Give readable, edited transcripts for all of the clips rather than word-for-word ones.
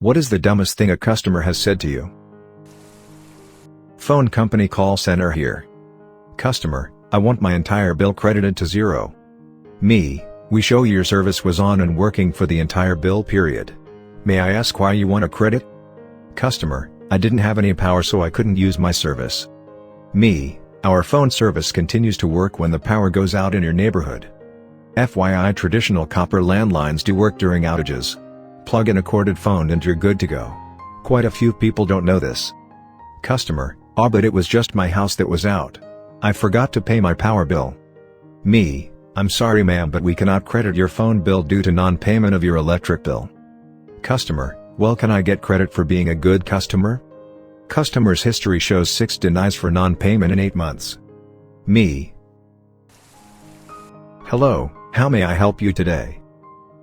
What is the dumbest thing a customer has said to you? Phone company call center here. Customer, I want my entire bill credited to zero. Me, we show your service was on and working for the entire bill period. May I ask why you want a credit? Customer, I didn't have any power so I couldn't use my service. Me, our phone service continues to work when the power goes out in your neighborhood. FYI, traditional copper landlines do work during outages. Plug in a corded phone and you're good to go. Quite a few people don't know this. Customer, oh but it was just my house that was out. I forgot to pay my power bill. Me, I'm sorry ma'am but we cannot credit your phone bill due to non-payment of your electric bill. Customer, well can I get credit for being a good customer? Customer's history shows 6 denies for non-payment in 8 months. Me. Hello, how may I help you today?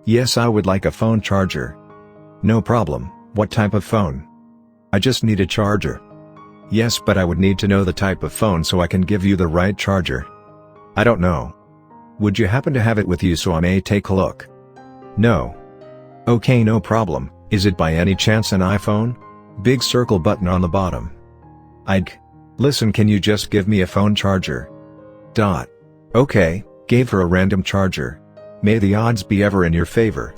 Yes, I would like a phone charger. No problem, what type of phone? I just need a charger. Yes, but I would need to know the type of phone so I can give you the right charger. I don't know. Would you happen to have it with you so I may take a look? No. Okay, no problem. Is it by any chance an iPhone? Big circle button on the bottom. Listen, can you just give me a phone charger? Okay, gave her a random charger. May the odds be ever in your favor.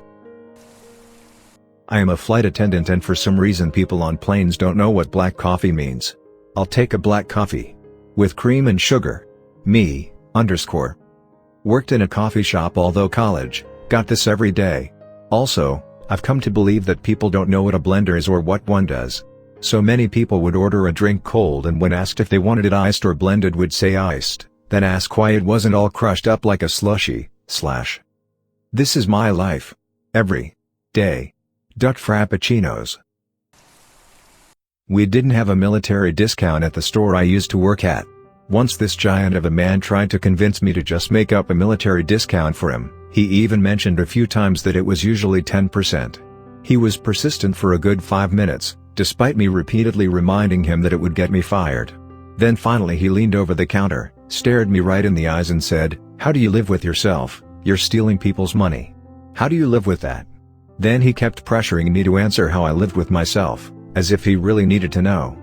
I am a flight attendant and for some reason people on planes don't know what black coffee means. I'll take a black coffee. With cream and sugar. Me, _ Worked in a coffee shop although college, got this every day. Also, I've come to believe that people don't know what a blender is or what one does. So many people would order a drink cold and when asked if they wanted it iced or blended would say iced, then ask why it wasn't all crushed up like a slushie, / This is my life. Every day. Duck frappuccinos. We didn't have a military discount at the store I used to work at. Once this giant of a man tried to convince me to just make up a military discount for him. He even mentioned a few times that it was usually 10%. He was persistent for a good 5 minutes, despite me repeatedly reminding him that it would get me fired. Then finally he leaned over the counter, stared me right in the eyes and said, "How do you live with yourself? You're stealing people's money. How do you live with that?" Then he kept pressuring me to answer how I lived with myself, as if he really needed to know.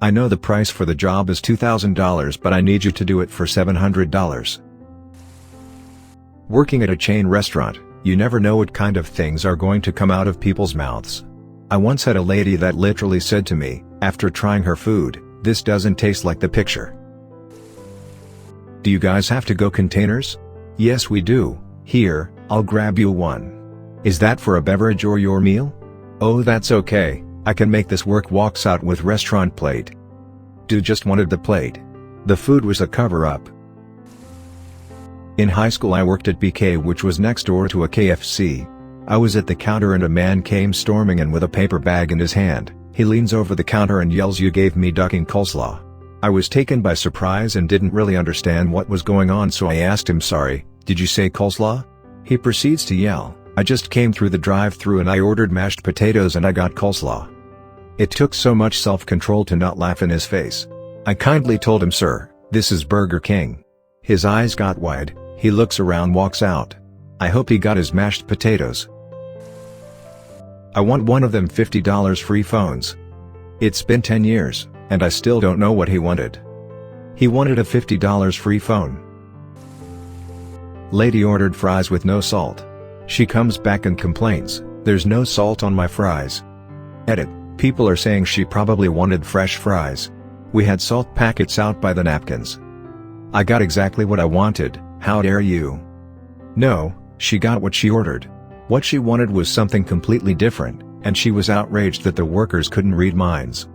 I know the price for the job is $2,000 but I need you to do it for $700. Working at a chain restaurant, you never know what kind of things are going to come out of people's mouths. I once had a lady that literally said to me, after trying her food, "This doesn't taste like the picture." Do you guys have to-go containers? Yes we do. Here, I'll grab you one. Is that for a beverage or your meal? Oh that's okay, I can make this work. Walks out with restaurant plate. Dude just wanted the plate. The food was a cover-up. In high school I worked at BK, which was next door to a KFC. I was at the counter and a man came storming in with a paper bag in his hand. He leans over the counter and yells, "You gave me duck and coleslaw." I was taken by surprise and didn't really understand what was going on, so I asked him, "Sorry, did you say coleslaw?" He proceeds to yell, "I just came through the drive-thru and I ordered mashed potatoes and I got coleslaw." It took so much self-control to not laugh in his face. I kindly told him, "Sir, this is Burger King." His eyes got wide, he looks around, walks out. I hope he got his mashed potatoes. I want one of them $50 free phones. It's been 10 years, and I still don't know what he wanted. He wanted a $50 free phone. Lady ordered fries with no salt. She comes back and complains, "There's no salt on my fries." Edit, people are saying she probably wanted fresh fries. We had salt packets out by the napkins. I got exactly what I wanted, how dare you? No, she got what she ordered. What she wanted was something completely different, and she was outraged that the workers couldn't read minds.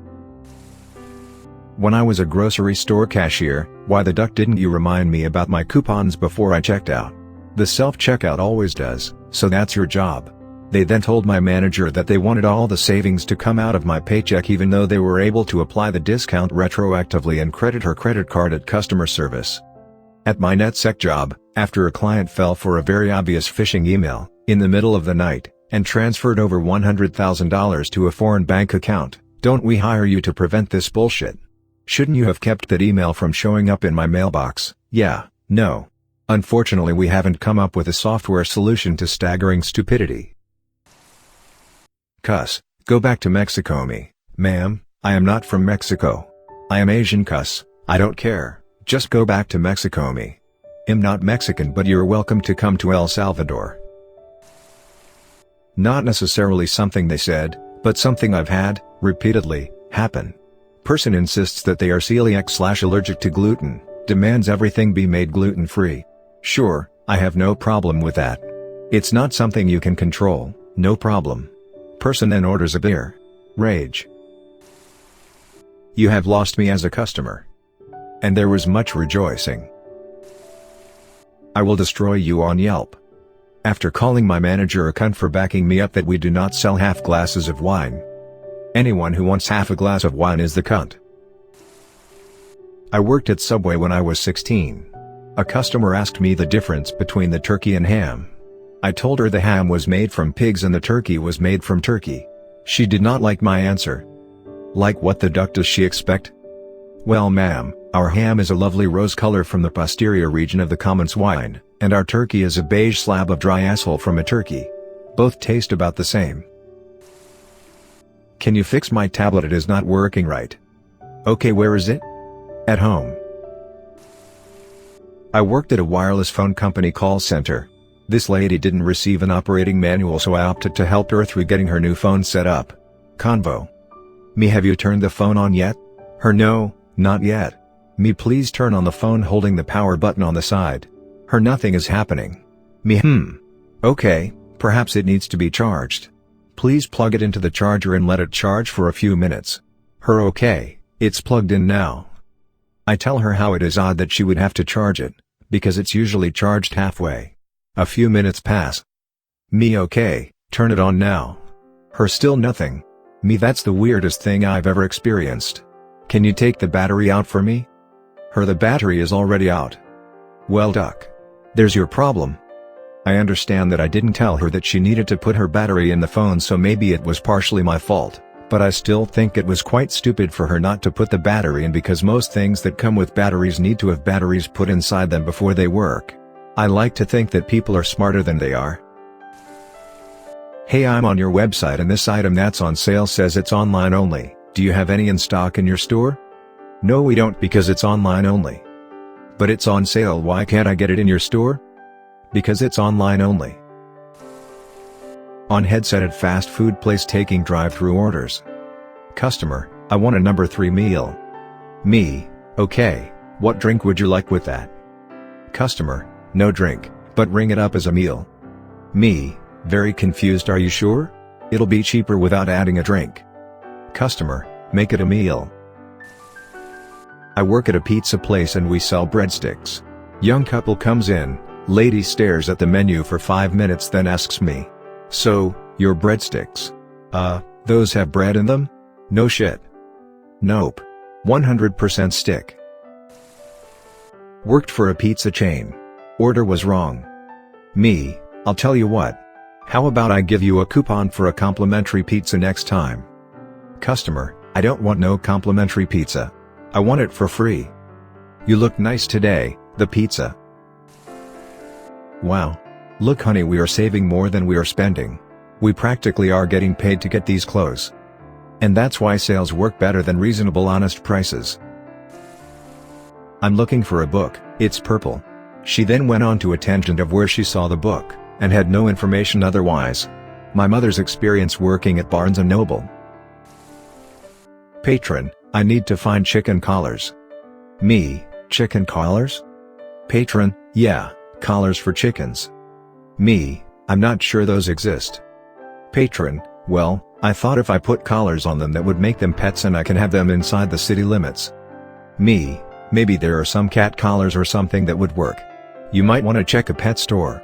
When I was a grocery store cashier, why the duck didn't you remind me about my coupons before I checked out? The self-checkout always does, so that's your job. They then told my manager that they wanted all the savings to come out of my paycheck even though they were able to apply the discount retroactively and credit her credit card at customer service. At my NetSec job, after a client fell for a very obvious phishing email, in the middle of the night, and transferred over $100,000 to a foreign bank account, don't we hire you to prevent this bullshit? Shouldn't you have kept that email from showing up in my mailbox? Yeah, no. Unfortunately we haven't come up with a software solution to staggering stupidity. Cuss, go back to Mexico me. Ma'am, I am not from Mexico. I am Asian cuss, I don't care, just go back to Mexico me. I'm not Mexican but you're welcome to come to El Salvador. Not necessarily something they said, but something I've had, repeatedly, happen. Person insists that they are celiac/allergic to gluten, demands everything be made gluten-free. Sure, I have no problem with that. It's not something you can control, no problem. Person then orders a beer. Rage. You have lost me as a customer. And there was much rejoicing. I will destroy you on Yelp. After calling my manager a cunt for backing me up that we do not sell half glasses of wine. Anyone who wants half a glass of wine is the cunt. I worked at Subway when I was 16. A customer asked me the difference between the turkey and ham. I told her the ham was made from pigs and the turkey was made from turkey. She did not like my answer. Like what the duck does she expect? Well ma'am, our ham is a lovely rose color from the posterior region of the common swine, and our turkey is a beige slab of dry asshole from a turkey. Both taste about the same. Can you fix my tablet? It is not working right. Okay, where is it? At home. I worked at a wireless phone company call center. This lady didn't receive an operating manual so I opted to help her through getting her new phone set up. Convo. Me, have you turned the phone on yet? Her, no, not yet. Me, please turn on the phone holding the power button on the side. Her, nothing is happening. Me, okay, perhaps it needs to be charged. Please plug it into the charger and let it charge for a few minutes. Her, okay, it's plugged in now. I tell her how it is odd that she would have to charge it, because it's usually charged halfway. A few minutes pass. Me, okay, turn it on now. Her, still nothing. Me, that's the weirdest thing I've ever experienced. Can you take the battery out for me? Her, the battery is already out. Well duck. There's your problem. I understand that I didn't tell her that she needed to put her battery in the phone, so maybe it was partially my fault, but I still think it was quite stupid for her not to put the battery in because most things that come with batteries need to have batteries put inside them before they work. I like to think that people are smarter than they are. Hey, I'm on your website and this item that's on sale says it's online only. Do you have any in stock in your store? No, we don't because it's online only. But it's on sale, why can't I get it in your store? Because it's online only. On headset at fast food place taking drive-through orders. Customer, I want a number 3 meal. Me, okay, what drink would you like with that? Customer, no drink, but ring it up as a meal. Me, very confused, are you sure? It'll be cheaper without adding a drink. Customer, make it a meal. I work at a pizza place and we sell breadsticks. Young couple comes in, lady stares at the menu for 5 minutes then asks me, so, your breadsticks? Those have bread in them? No shit. Nope. 100% stick. Worked for a pizza chain. Order was wrong. Me, I'll tell you what. How about I give you a coupon for a complimentary pizza next time? Customer, I don't want no complimentary pizza. I want it for free. You look nice today, the pizza. Wow. Look honey, we are saving more than we are spending. We practically are getting paid to get these clothes. And that's why sales work better than reasonable honest prices. I'm looking for a book, it's purple. She then went on to a tangent of where she saw the book, and had no information otherwise. My mother's experience working at Barnes & Noble. Patron, I need to find chicken collars. Me, chicken collars? Patron, yeah, collars for chickens. Me, I'm not sure those exist. Patron, well, I thought if I put collars on them that would make them pets and I can have them inside the city limits. Me, maybe there are some cat collars or something that would work. You might want to check a pet store.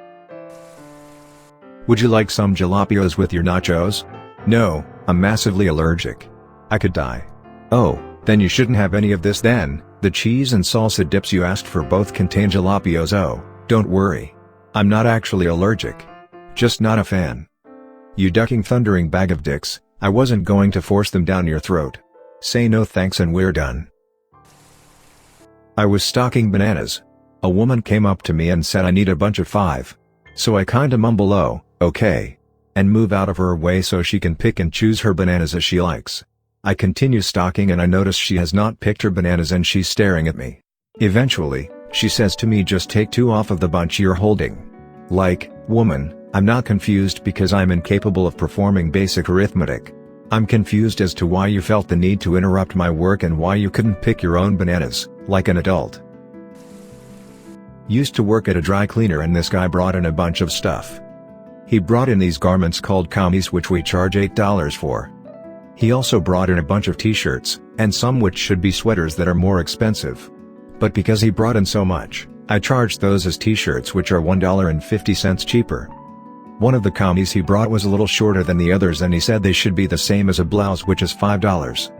Would you like some jalapenos with your nachos? No, I'm massively allergic. I could die. Oh, then you shouldn't have any of this then. The cheese and salsa dips you asked for both contain jalapenos. Oh, don't worry. I'm not actually allergic. Just not a fan. You ducking thundering bag of dicks, I wasn't going to force them down your throat. Say no thanks and we're done. I was stocking bananas. A woman came up to me and said I need a bunch of 5. So I kinda mumble, oh, okay. and move out of her way so she can pick and choose her bananas as she likes. I continue stalking and I notice she has not picked her bananas and she's staring at me. Eventually, she says to me, just take 2 off of the bunch you're holding. Like, woman, I'm not confused because I'm incapable of performing basic arithmetic. I'm confused as to why you felt the need to interrupt my work and why you couldn't pick your own bananas, like an adult. Used to work at a dry cleaner and this guy brought in a bunch of stuff. He brought in these garments called kamis which we charge $8 for. He also brought in a bunch of t-shirts, and some which should be sweaters that are more expensive. But because he brought in so much, I charged those as t-shirts which are $1.50 cheaper. One of the kamis he brought was a little shorter than the others and he said they should be the same as a blouse which is $5.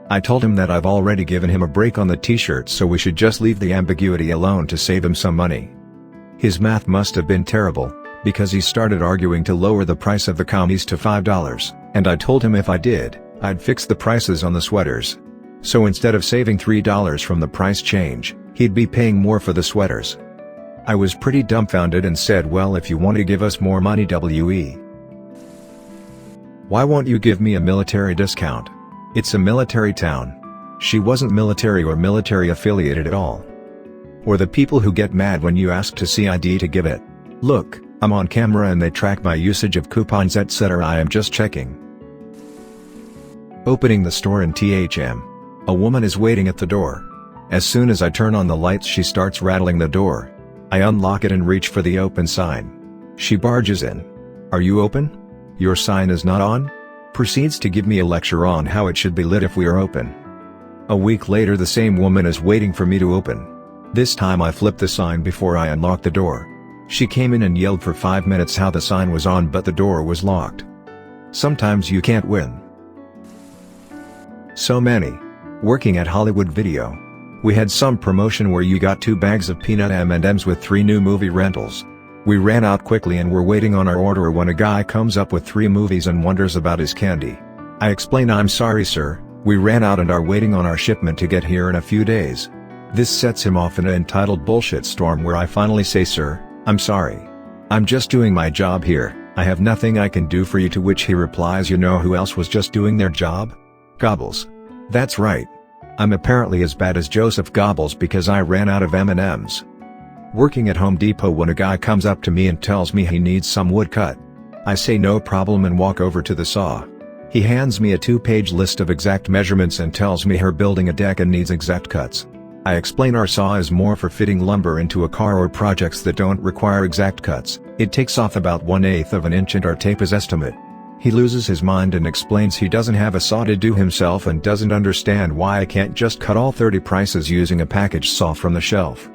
I told him that I've already given him a break on the t-shirts so we should just leave the ambiguity alone to save him some money. His math must have been terrible, because he started arguing to lower the price of the kamis to $5, and I told him if I did, I'd fix the prices on the sweaters. So instead of saving $3 from the price change, he'd be paying more for the sweaters. I was pretty dumbfounded and said, well, if you want to give us more money why won't you give me a military discount? It's a military town. She wasn't military or military affiliated at all. Or the people who get mad when you ask to see ID to give it. Look, I'm on camera and they track my usage of coupons etc. I am just checking. Opening the store in THM. A woman is waiting at the door. As soon as I turn on the lights she starts rattling the door. I unlock it and reach for the open sign. She barges in. Are you open? Your sign is not on? Proceeds to give me a lecture on how it should be lit if we are open. A week later the same woman is waiting for me to open. This time I flipped the sign before I unlocked the door. She came in and yelled for 5 minutes how the sign was on but the door was locked. Sometimes you can't win. So many. Working at Hollywood Video. We had some promotion where you got 2 bags of peanut M&Ms with 3 new movie rentals. We ran out quickly and were waiting on our order when a guy comes up with 3 movies and wonders about his candy. I explain, I'm sorry sir, we ran out and are waiting on our shipment to get here in a few days. This sets him off in an entitled bullshit storm where I finally say, sir, I'm sorry. I'm just doing my job here, I have nothing I can do for you, to which he replies, you know who else was just doing their job? Gobbles. That's right. I'm apparently as bad as Joseph Gobbles because I ran out of M&Ms. Working at Home Depot when a guy comes up to me and tells me he needs some wood cut. I say no problem and walk over to the saw. He hands me a 2-page list of exact measurements and tells me her building a deck and needs exact cuts. I explain our saw is more for fitting lumber into a car or projects that don't require exact cuts. It takes off about 1/8 of an inch and our tape is estimate. He loses his mind and explains he doesn't have a saw to do himself and doesn't understand why I can't just cut all 30 prices using a package saw from the shelf.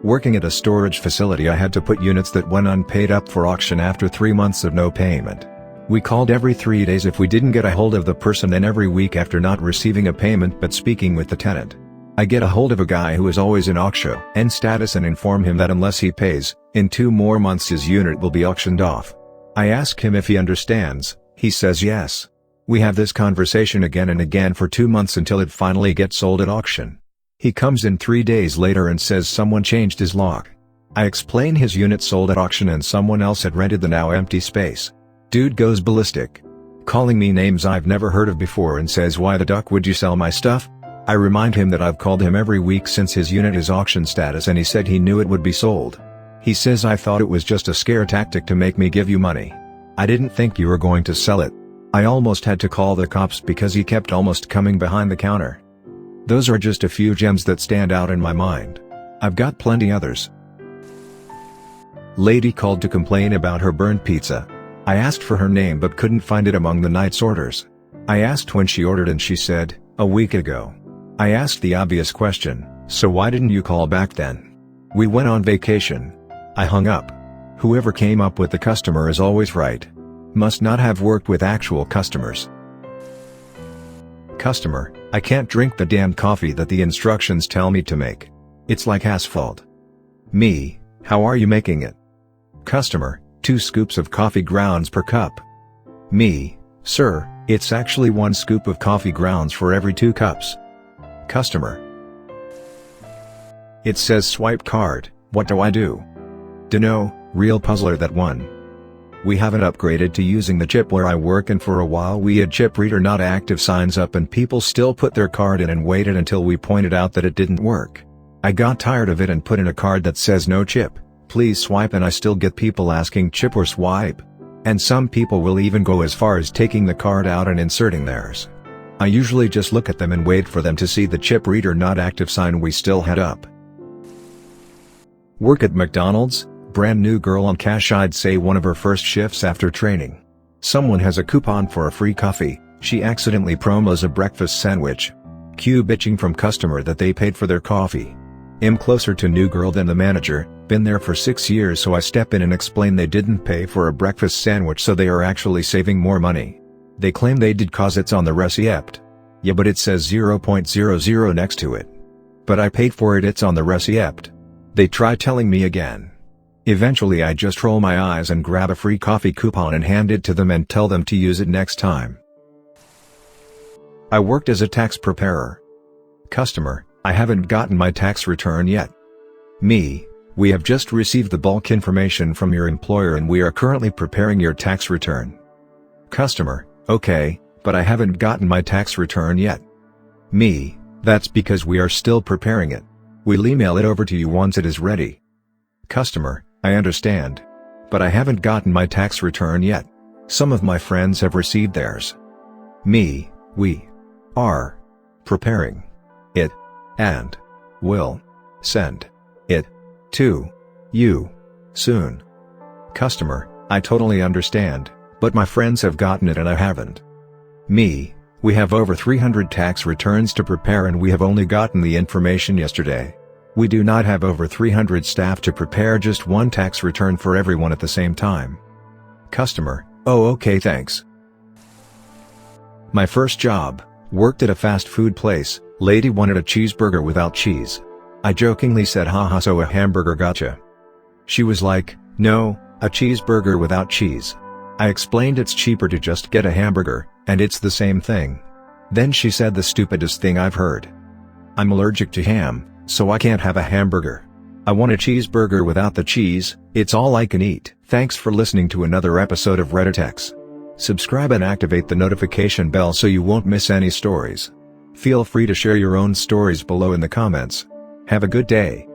Working at a storage facility, I had to put units that went unpaid up for auction after 3 months of no payment. We called every 3 days if we didn't get a hold of the person, then every week after not receiving a payment but speaking with the tenant. I get a hold of a guy who is always in auction and status and inform him that unless he pays, in 2 more months his unit will be auctioned off. I ask him if he understands, he says yes. We have this conversation again and again for 2 months until it finally gets sold at auction. He comes in 3 days later and says someone changed his lock. I explain his unit sold at auction and someone else had rented the now empty space. Dude goes ballistic, calling me names I've never heard of before and says, why the duck would you sell my stuff? I remind him that I've called him every week since his unit is auction status and he said he knew it would be sold. He says, I thought it was just a scare tactic to make me give you money. I didn't think you were going to sell it. I almost had to call the cops because he kept almost coming behind the counter. Those are just a few gems that stand out in my mind. I've got plenty others. Lady called to complain about her burned pizza. I asked for her name but couldn't find it among the night's orders. I asked when she ordered and she said, a week ago. I asked the obvious question, so why didn't you call back then? We went on vacation. I hung up. Whoever came up with the customer is always right. Must not have worked with actual customers. Customer, I can't drink the damn coffee that the instructions tell me to make. It's like asphalt. Me, how are you making it? Customer, 2 scoops of coffee grounds per cup. Me, sir, it's actually 1 scoop of coffee grounds for every 2 cups. Customer. It says swipe card, what do I do? Dunno, real puzzler that one. We haven't upgraded to using the chip where I work, and for a while we had chip reader not active signs up and people still put their card in and waited until we pointed out that it didn't work. I got tired of it and put in a card that says no chip, please swipe, and I still get people asking chip or swipe. And some people will even go as far as taking the card out and inserting theirs. I usually just look at them and wait for them to see the chip reader not active sign we still had up. Work at McDonald's, brand new girl on cash, I'd say one of her first shifts after training. Someone has a coupon for a free coffee, she accidentally promos a breakfast sandwich. Cue bitching from customer that they paid for their coffee. I'm closer to new girl than the manager, been there for 6 years, so I step in and explain they didn't pay for a breakfast sandwich, so they are actually saving more money. They claim they did cause it's on the receipt. Yeah, but it says 0.00 next to it. But I paid for it, it's on the receipt. They try telling me again. Eventually I just roll my eyes and grab a free coffee coupon and hand it to them and tell them to use it next time. I worked as a tax preparer. Customer, I haven't gotten my tax return yet. Me, we have just received the bulk information from your employer and we are currently preparing your tax return. Customer, okay, but I haven't gotten my tax return yet. Me, that's because we are still preparing it. We'll email it over to you once it is ready. Customer, I understand. But I haven't gotten my tax return yet. Some of my friends have received theirs. Me, we are preparing it and will send it to you soon. Customer, I totally understand, but my friends have gotten it and I haven't. Me, we have over 300 tax returns to prepare and we have only gotten the information yesterday. We do not have over 300 staff to prepare just one tax return for everyone at the same time. Customer, oh okay, thanks. My first job, worked at a fast food place. Lady wanted a cheeseburger without cheese. I jokingly said haha, so a hamburger gotcha. She was like, no, a cheeseburger without cheese. I explained it's cheaper to just get a hamburger, and it's the same thing. Then she said the stupidest thing I've heard. I'm allergic to ham, so I can't have a hamburger. I want a cheeseburger without the cheese, it's all I can eat. Thanks for listening to another episode of Reddit X. Subscribe and activate the notification bell so you won't miss any stories. Feel free to share your own stories below in the comments. Have a good day.